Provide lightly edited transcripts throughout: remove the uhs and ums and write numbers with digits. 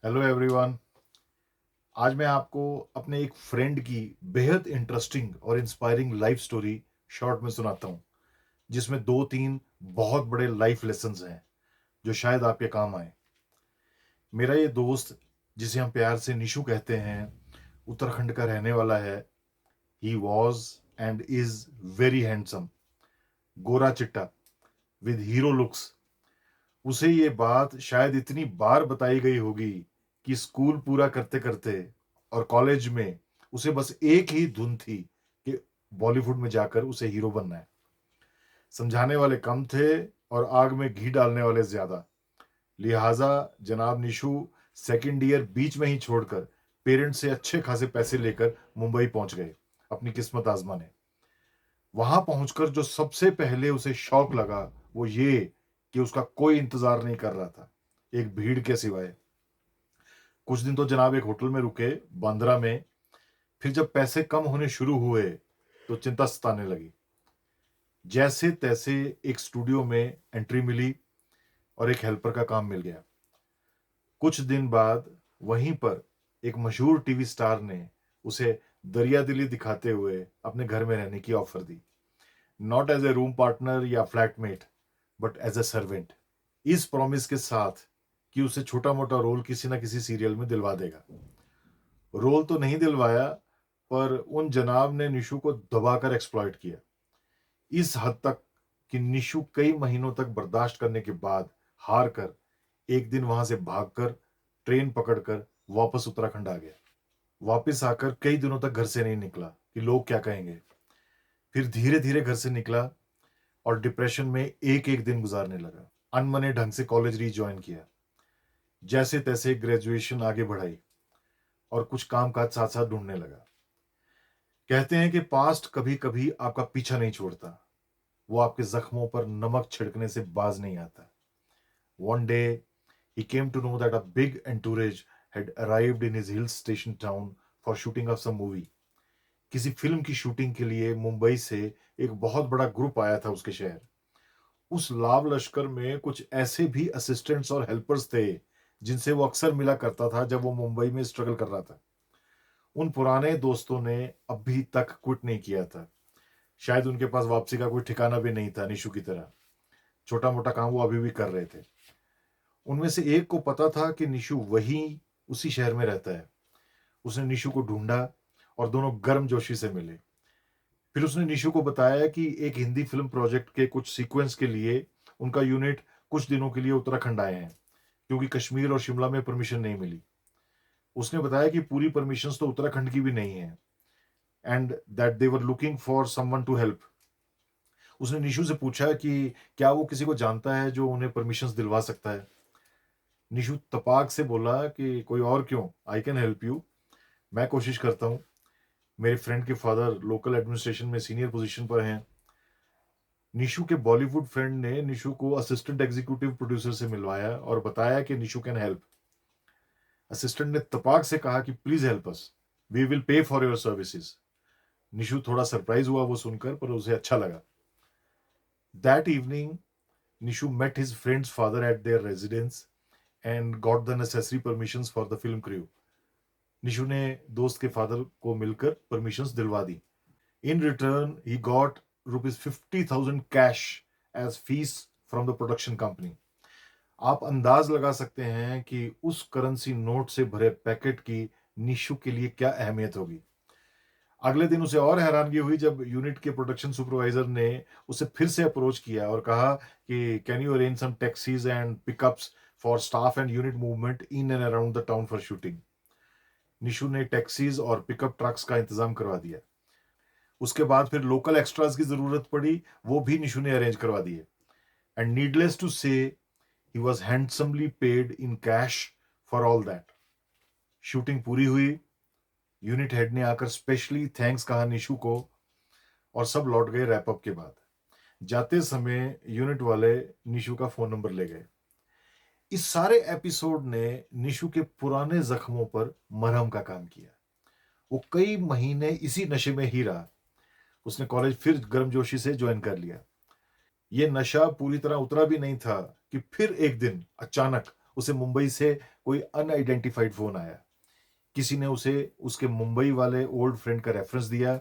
Hello everyone. आज मैं आपको अपने एक फ्रेंड की बेहद इंटरेस्टिंग और इंस्पायरिंग लाइफ स्टोरी शॉर्ट में सुनाता हूँ, जिसमें दो तीन बहुत बड़े लाइफ लेसन्स हैं जो शायद आपके काम आए। मेरा ये दोस्त, जिसे हम प्यार से निशु कहते हैं, उत्तराखंड का रहने वाला है। He was and is very handsome, गोरा चिट्टा विद हीरो लुक्स। उसे ये बात शायद इतनी बार बताई गई होगी कि स्कूल पूरा करते करते और कॉलेज में उसे बस एक ही धुन थी कि बॉलीवुड में जाकर उसे हीरो बनना है। समझाने वाले कम थे और आग में घी डालने वाले ज्यादा। लिहाजा जनाब निशु सेकंड ईयर बीच में ही छोड़कर पेरेंट्स से अच्छे खासे पैसे लेकर मुंबई पहुंच गए अपनी किस्मत आजमाने। वहां पहुंचकर जो सबसे पहले उसे शौक लगा वो ये कि उसका कोई इंतजार नहीं कर रहा था, एक भीड़ के सिवाय। कुछ दिन तो जनाब एक होटल में रुके, बांद्रा में। फिर जब पैसे कम होने शुरू हुए तो चिंता सताने लगी। जैसे तैसे एक स्टूडियो में एंट्री मिली और एक हेल्पर का काम मिल गया। कुछ दिन बाद वहीं पर एक मशहूर टीवी स्टार ने उसे दरियादिली दिखाते हुए अपने घर में रहने की ऑफर दी। Not as a room partner या flatmate, but as a servant, इस प्रॉमिस के साथ कि उसे छोटा मोटा रोल किसी ना किसी सीरियल में दिलवा देगा। रोल तो नहीं दिलवाया, पर उन जनाब ने निशु को दबाकर एक्सप्लॉइट किया, इस हद तक कि निशु कई महीनों तक बर्दाश्त करने के बाद हार कर एक दिन वहां से भागकर ट्रेन पकड़कर वापस उत्तराखंड आ गया। वापस आकर कई दिनों तक घर से नहीं निकला कि लोग क्या कहेंगे। फिर धीरे धीरे घर से निकला और डिप्रेशन में एक एक दिन गुजारने लगा। अनमने ढंग से कॉलेज रीज्वाइन किया, जैसे तैसे ग्रेजुएशन आगे बढ़ाई और कुछ काम काज साथ साथ ढूंढने लगा। कहते हैं कि पास्ट कभी कभी आपका पीछा नहीं छोड़ता, वो आपके जख्मों पर नमक छिड़कने से बाज नहीं आता। One day he came to know that a big entourage had arrived in his hill station town for shooting of some movie. किसी फिल्म की शूटिंग के लिए मुंबई से एक बहुत बड़ा ग्रुप आया था उसके शहर। उस लाव लश्कर में कुछ ऐसे भी असिस्टेंट्स और हेल्पर्स थे जिनसे वो अक्सर मिला करता था जब वो मुंबई में स्ट्रगल कर रहा था। उन पुराने दोस्तों ने अभी तक क्विट नहीं किया था। शायद उनके पास वापसी का कोई ठिकाना भी नहीं था निशु की तरह। छोटा मोटा काम वो अभी भी कर रहे थे। उनमें से एक को पता था कि निशु वहीं उसी शहर में रहता है। उसने निशु को ढूंढा और दोनों गर्मजोशी से मिले। फिर उसने निशु को बताया कि एक हिंदी फिल्म प्रोजेक्ट के कुछ सीक्वेंस के लिए उनका यूनिट कुछ दिनों के लिए उत्तराखंड आए हैं, क्योंकि कश्मीर और शिमला में परमिशन नहीं मिली। उसने बताया कि पूरी परमिशंस तो उत्तराखंड की भी नहीं है and that they were looking for someone to help. उसने निशु से पूछा कि क्या वो किसी को जानता है जो उन्हें परमिशंस दिलवा सकता है। निशु तपाक से बोला कि कोई और क्यों, आई कैन हेल्प यू, मैं कोशिश करता हूँ। मेरे फ्रेंड के फादर लोकल एडमिनिस्ट्रेशन में सीनियर पोजीशन पर हैं। निशु के बॉलीवुड फ्रेंड ने निशु को असिस्टेंट एग्जीक्यूटिव प्रोड्यूसर से मिलवाया और बताया कि निशु कैन हेल्प। असिस्टेंट ने तपाक से कहा कि please help us, we will pay for your services. Nishu थोड़ा सरप्राइज हुआ वो सुनकर, पर उसे अच्छा लगा। That evening Nishu met his friend's father at their residence and got the necessary permissions for the film crew. Nishu ने दोस्त के फादर को मिलकर परमिशंस दिलवा दी। In return he got ₹50,000 cash as fee from the production company. आप अंदाज लगा सकते हैं कि उस करेंसी नोट से भरे पैकेट की निशु के लिए क्या अहमियत होगी। अगले दिन उसे और हैरानगी हुई जब यूनिट के प्रोडक्शन सुपरवाइजर ने उसे फिर से अप्रोच किया और कहा कि can you arrange some taxis and pickups for staff and unit movement in and around the town for shooting. Nishu ने टैक्सीज और पिकअप ट्रक्स का इंतजाम करवा दिया। उसके बाद फिर लोकल एक्स्ट्रास की जरूरत पड़ी, वो भी निशु ने अरेंज करवा दिए। एंड नीडलेस टू से he was handsomely paid in cash for all that. Shooting पूरी हुई। यूनिट हेड ने आकर स्पेशली थैंक्स कहा निशु को और सब लौट गए रैपअप के बाद। जाते समय यूनिट वाले निशु का फोन नंबर ले गए। इस सारे एपिसोड ने निशु के पुराने जख्मों पर मरहम का काम किया। वो कई महीने इसी नशे में ही रहा। उसने कॉलेज फिर गर्मजोशी से ज्वाइन कर लिया। ये नशा पूरी तरह उतरा भी नहीं था कि फिर एक दिन अचानक उसे मुंबई से कोई अनआइडेंटिफाइड फ़ोन आया। किसी ने उसे उसके मुंबई वाले ओल्ड फ्रेंड का रेफरेंस दिया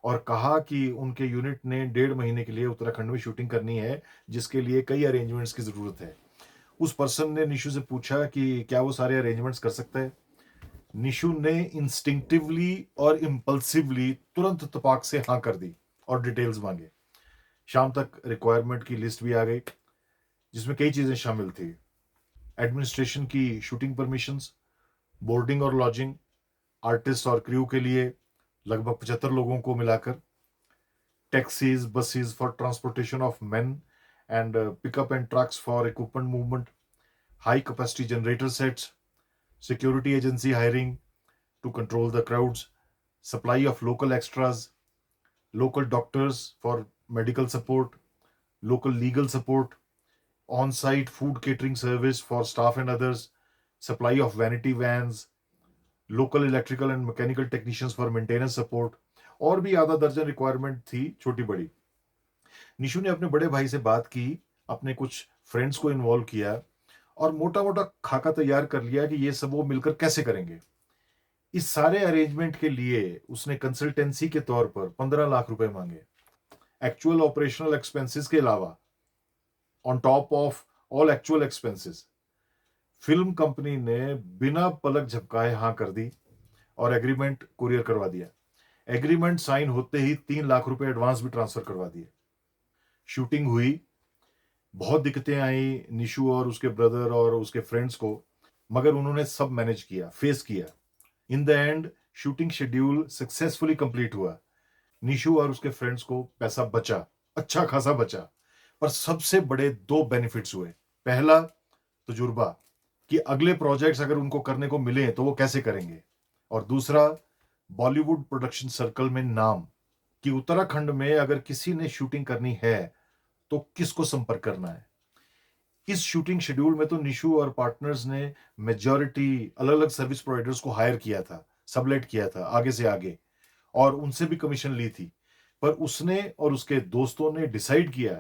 और कहा कि उनके यूनिट ने 1.5 महीने के लिए उत्तराखंड में शूटिंग करनी है, जिसके लिए कई अरेंजमेंट्स की ज़रूरत है। उस पर्सन ने निशु से पूछा कि क्या वो सारे अरेंजमेंट्स कर सकता है? निशु ने इंस्टिंक्टिवली और इम्पल्सिवली तुरंत तपाक से हाँ कर दी और डिटेल्स मांगे। शाम तक रिक्वायरमेंट की लिस्ट भी आ गई, जिसमें कई चीज़ें शामिल थी। एडमिनिस्ट्रेशन की शूटिंग परमिशंस, बोर्डिंग और लॉजिंग, आर्टिस्ट और क्रू के लिए लगभग 75 लोगों को मिलाकर, taxis, buses for transportation of men, and pickup and trucks for equipment movement, high capacity generator sets, security agency hiring to control the crowds, supply of local extras, local doctors for medical support, local legal support, on site food catering service for staff and others, supply of vanity vans, local electrical and mechanical technicians for maintenance support, और भी आधा दर्जन requirement थी छोटी बड़ी। निशु ने अपने बड़े भाई से बात की, अपने कुछ फ्रेंड्स को इन्वॉल्व किया और मोटा मोटा खाका तैयार कर लिया कि ये सब वो मिलकर कैसे करेंगे। इस सारे अरेंजमेंट के लिए उसने कंसल्टेंसी के तौर पर 15 लाख रुपए मांगे, एक्चुअल ऑपरेशनल एक्सपेंसेस के अलावा, on top of all actual expenses. Film company ने बिना पलक झपकाए हाँ कर दी और एग्रीमेंट कुरियर करवा दिया। एग्रीमेंट साइन होते ही 3 लाख रुपए एडवांस भी ट्रांसफर करवा दिए। शूटिंग हुई, बहुत दिक्कतें आई निशु और उसके ब्रदर और उसके फ्रेंड्स को, मगर उन्होंने सब मैनेज किया, फेस किया। In the end shooting schedule successfully complete हुआ। निशु और उसके फ्रेंड्स को पैसा बचा, अच्छा खासा बचा, पर सबसे बड़े दो बेनिफिट्स हुए। पहला, तजुर्बा कि अगले प्रोजेक्ट्स अगर उनको करने को मिले तो वो कैसे करेंगे, और दूसरा, बॉलीवुड प्रोडक्शन सर्कल में नाम कि उत्तराखंड में अगर किसी ने शूटिंग करनी है तो किसको संपर्क करना है। इस शूटिंग शेड्यूल में तो निशु और पार्टनर्स ने मेजॉरिटी अलग अलग सर्विस प्रोवाइडर्स को हायर किया था, सबलेट किया था आगे से आगे, और उनसे भी कमीशन ली थी। पर उसने और उसके दोस्तों ने डिसाइड किया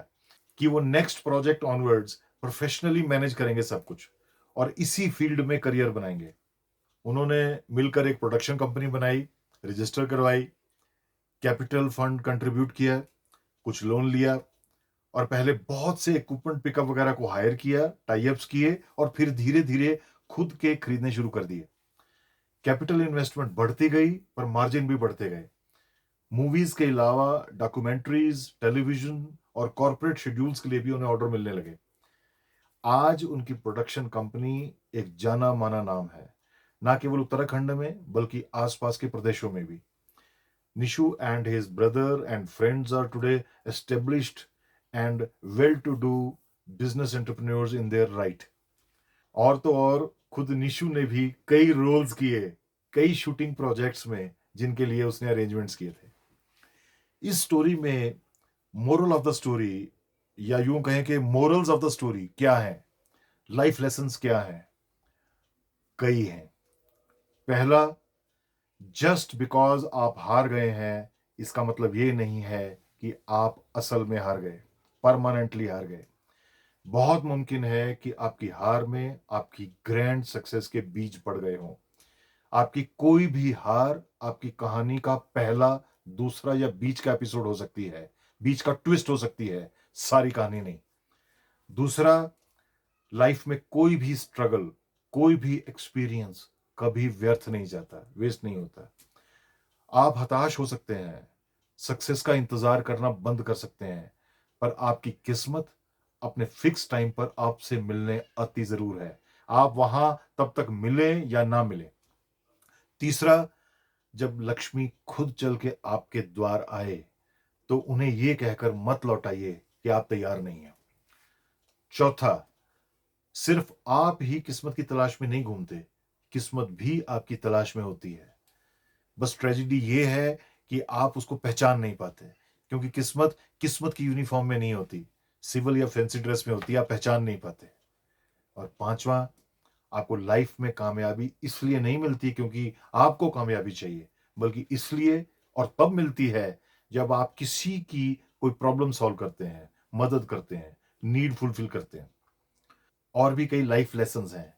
कि वो next project onwards professionally manage करेंगे सब कुछ और इसी फील्ड में करियर बनाएंगे। उन्होंने मिलकर एक प्रोडक्शन कंपनी बनाई, रजिस्टर करवाई, कैपिटल फंड कंट्रीब्यूट किया, कुछ लोन लिया और पहले बहुत से इक्विपमेंट पिकअप वगैरह को हायर किया, टाई अप्स किए और फिर धीरे धीरे खुद के खरीदने शुरू कर दिए। कैपिटल इन्वेस्टमेंट बढ़ती गई पर मार्जिन भी बढ़ते गए। मूवीज के अलावा डॉक्यूमेंट्रीज, टेलीविजन और कॉर्पोरेट शेड्यूल्स के लिए भी उन्हें ऑर्डर मिलने लगे। आज उनकी प्रोडक्शन कंपनी एक जाना माना नाम है, ना केवल उत्तराखंड में बल्कि आसपास के प्रदेशों में भी। Nishu and his brother and friends are today established and well-to-do business entrepreneurs in their right. और तो और खुद निशु ने भी कई रोल्स किए, कई शूटिंग प्रोजेक्ट्स में जिनके लिए उसने अरेंजमेंट्स किए थे। इस स्टोरी में मोरल ऑफ द स्टोरी, या यूं कहें कि मोरल्स ऑफ द स्टोरी क्या है, लाइफ लेसन्स क्या हैं? कई हैं। पहला, जस्ट बिकॉज आप हार गए हैं इसका मतलब ये नहीं है कि आप असल में हार गए, परमानेंटली हार गए। बहुत मुमकिन है कि आपकी हार में आपकी ग्रैंड सक्सेस के बीज पड़ गए हों। आपकी कोई भी हार आपकी कहानी का पहला, दूसरा या बीच का एपिसोड हो सकती है, बीच का ट्विस्ट हो सकती है, सारी कहानी नहीं। दूसरा, लाइफ में कोई भी स्ट्रगल, कोई भी एक्सपीरियंस कभी व्यर्थ नहीं जाता, वेस्ट नहीं होता। आप हताश हो सकते हैं, सक्सेस का इंतजार करना बंद कर सकते हैं, पर आपकी किस्मत अपने फिक्स टाइम पर आपसे मिलने आती जरूर है। आप वहां तब तक मिले या ना मिले। तीसरा, जब लक्ष्मी खुद चल के आपके द्वार आए तो उन्हें यह कहकर मत लौटाइए कि आप तैयार नहीं हैं। चौथा, सिर्फ आप ही किस्मत की तलाश में नहीं घूमते, किस्मत भी आपकी तलाश में होती है। बस ट्रेजेडी ये है कि आप उसको पहचान नहीं पाते, क्योंकि किस्मत किस्मत की यूनिफॉर्म में नहीं होती, सिविल या फैंसी ड्रेस में होती है, आप पहचान नहीं पाते। और पांचवा, आपको लाइफ में कामयाबी इसलिए नहीं मिलती क्योंकि आपको कामयाबी चाहिए, बल्कि इसलिए और तब मिलती है जब आप किसी की कोई प्रॉब्लम सॉल्व करते हैं, मदद करते हैं, नीड फुलफिल करते हैं। और भी कई लाइफ लेसन्स हैं,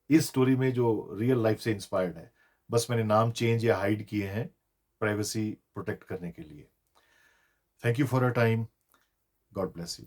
इस स्टोरी में जो रियल लाइफ से इंस्पायर्ड है, बस मैंने नाम चेंज या हाइड किए हैं प्राइवेसी प्रोटेक्ट करने के लिए। Thank you for your time. God bless you.